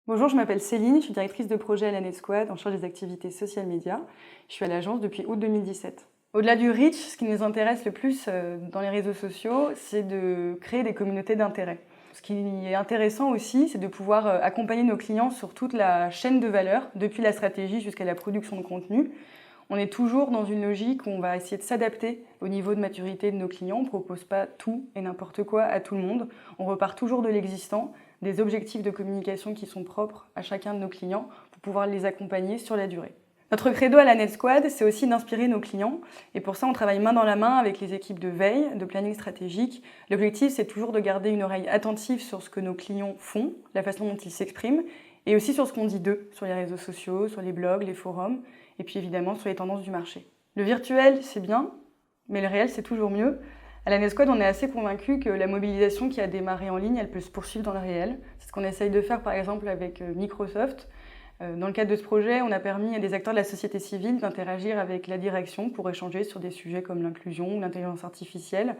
Bonjour, je m'appelle Céline, je suis directrice de projet à la NetSquad en charge des activités social media. Je suis à l'agence depuis août 2017. Au-delà du reach, ce qui nous intéresse le plus dans les réseaux sociaux, c'est de créer des communautés d'intérêt. Ce qui est intéressant aussi, c'est de pouvoir accompagner nos clients sur toute la chaîne de valeur, depuis la stratégie jusqu'à la production de contenu. On est toujours dans une logique où on va essayer de s'adapter au niveau de maturité de nos clients. On ne propose pas tout et n'importe quoi à tout le monde. On repart toujours de l'existant, des objectifs de communication qui sont propres à chacun de nos clients pour pouvoir les accompagner sur la durée. Notre credo à la NetSquad, c'est aussi d'inspirer nos clients. Et pour ça, on travaille main dans la main avec les équipes de veille, de planning stratégique. L'objectif, c'est toujours de garder une oreille attentive sur ce que nos clients font, la façon dont ils s'expriment, et aussi sur ce qu'on dit d'eux, sur les réseaux sociaux, sur les blogs, les forums, et puis évidemment sur les tendances du marché. Le virtuel, c'est bien, mais le réel, c'est toujours mieux. À la NetSquad, on est assez convaincus que la mobilisation qui a démarré en ligne, elle peut se poursuivre dans le réel. C'est ce qu'on essaye de faire par exemple avec Microsoft. Dans le cadre de ce projet, on a permis à des acteurs de la société civile d'interagir avec la direction pour échanger sur des sujets comme l'inclusion ou l'intelligence artificielle.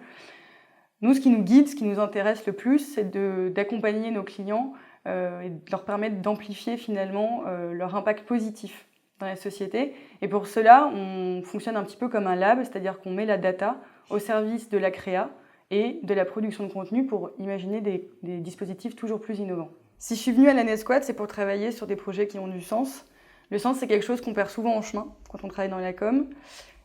Nous, ce qui nous guide, ce qui nous intéresse le plus, c'est d'accompagner nos clients et de leur permettre d'amplifier finalement leur impact positif dans la société. Et pour cela, on fonctionne un petit peu comme un lab, c'est-à-dire qu'on met la data au service de la créa et de la production de contenu pour imaginer des dispositifs toujours plus innovants. Si je suis venue à la NetSquad, c'est pour travailler sur des projets qui ont du sens. Le sens, c'est quelque chose qu'on perd souvent en chemin quand on travaille dans la com.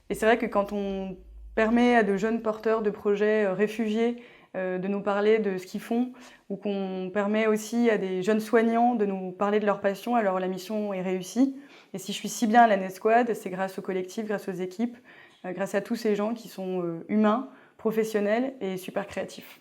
Et c'est vrai que quand on permet à de jeunes porteurs de projets réfugiés de nous parler de ce qu'ils font, ou qu'on permet aussi à des jeunes soignants de nous parler de leur passion, alors la mission est réussie. Et si je suis si bien à la NetSquad, c'est grâce au collectif, grâce aux équipes, grâce à tous ces gens qui sont humains, professionnels et super créatifs.